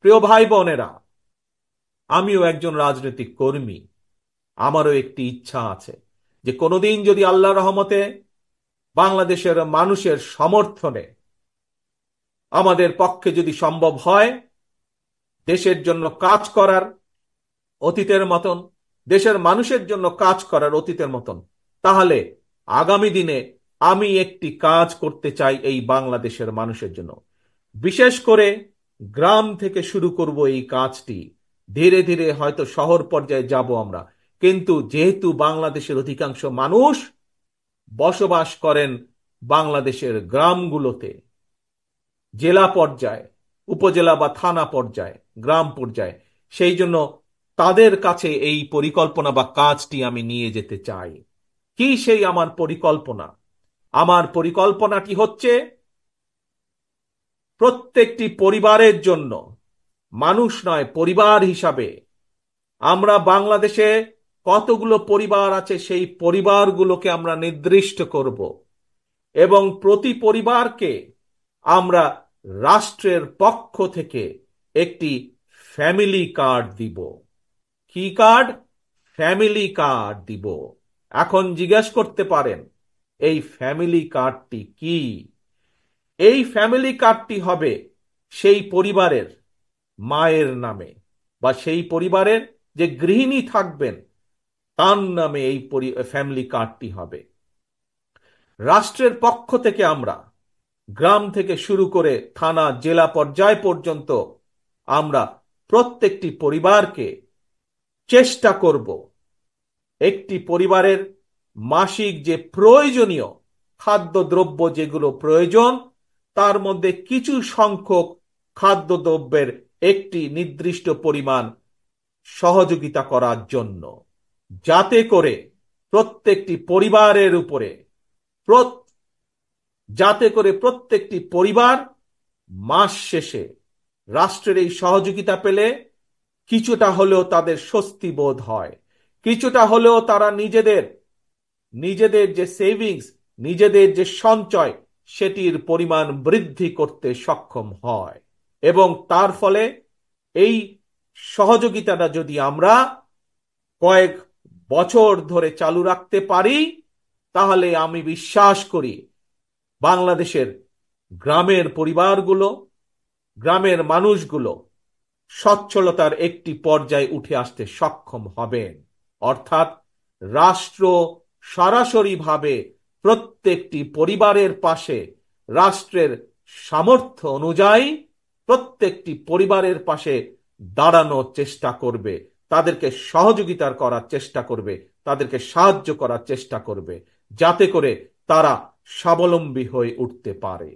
প্রিয় ভাই বোনেরা, আমিও একজন রাজনৈতিক কর্মী। আমারও একটি ইচ্ছা আছে যে কোনোদিন যদি আল্লাহ রহমতে বাংলাদেশের মানুষের সমর্থনে আমাদের পক্ষে যদি সম্ভব হয় দেশের জন্য কাজ করার অতীতের মতন, দেশের মানুষের জন্য কাজ করার অতীতের মতন, তাহলে আগামী দিনে আমি একটি কাজ করতে চাই এই বাংলাদেশের মানুষের জন্য। বিশেষ করে গ্রাম থেকে শুরু করব এই কাজটি। ধীরে ধীরে হয়তো শহর পর্যায়ে যাব আমরা, কিন্তু যেহেতু বাংলাদেশের অধিকাংশ মানুষ বসবাস করেন বাংলাদেশের গ্রামগুলোতে, জেলা পর্যায়ে, উপজেলা বা থানা পর্যায়ে, গ্রাম পর্যায়ে, সেই জন্য তাদের কাছে এই পরিকল্পনা বা কাজটি আমি নিয়ে যেতে চাই। কি সেই আমার পরিকল্পনা? আমার পরিকল্পনাটি হচ্ছে প্রত্যেকটি পরিবারের জন্য, মানুষ নয়, পরিবার হিসাবে আমরা বাংলাদেশে কতগুলো পরিবার আছে সেই পরিবারগুলোকে আমরা নির্দিষ্ট করব এবং প্রতি পরিবারকে আমরা রাষ্ট্রের পক্ষ থেকে একটি ফ্যামিলি কার্ড দিব। কি কার্ড? ফ্যামিলি কার্ড দিব। এখন জিজ্ঞেস করতে পারেন এই ফ্যামিলি কার্ডটি কি? এই ফ্যামিলি কার্ডটি হবে সেই পরিবারের মায়ের নামে, বা সেই পরিবারের যে গৃহিণী থাকবেন তার নামে এই ফ্যামিলি কার্ডটি হবে। রাষ্ট্রের পক্ষ থেকে আমরা গ্রাম থেকে শুরু করে থানা জেলা পর্যায় পর্যন্ত আমরা প্রত্যেকটি পরিবারকে চেষ্টা করব একটি পরিবারের মাসিক যে প্রয়োজনীয় খাদ্যদ্রব্য যেগুলো প্রয়োজন, তার মধ্যে কিছু সংখ্যক খাদ্যদ্রব্যের একটি নির্দিষ্ট পরিমাণ সহযোগিতা করার জন্য, যাতে করে প্রত্যেকটি পরিবারের উপরে যাতে করে প্রত্যেকটি পরিবার মাস শেষে রাষ্ট্রের এই সহযোগিতা পেলে কিছুটা হলেও তাদের স্বস্তি বোধ হয়, কিছুটা হলেও তারা নিজেদের নিজেদের যে সেভিংস, নিজেদের যে সঞ্চয়, সেটির পরিমাণ বৃদ্ধি করতে সক্ষম হয়। এবং তার ফলে এই সহযোগিতাটা যদি আমরা কয়েক বছর ধরে চালু রাখতে পারি, তাহলে আমি বিশ্বাস করি বাংলাদেশের গ্রামের পরিবারগুলো, গ্রামের মানুষগুলো সচ্ছলতার একটি পর্যায়ে উঠে আসতে সক্ষম হবেন। অর্থাৎ রাষ্ট্র সরাসরিভাবে প্রত্যেকটি পরিবারের পাশে, রাষ্ট্রের সামর্থ্য অনুযায়ী প্রত্যেকটি পরিবারের পাশে দাঁড়ানোর চেষ্টা করবে, তাদেরকে সহযোগিতা করার চেষ্টা করবে, তাদেরকে সাহায্য করার চেষ্টা করবে, যাতে করে তারা স্বাবলম্বী হয়ে উঠতে পারে।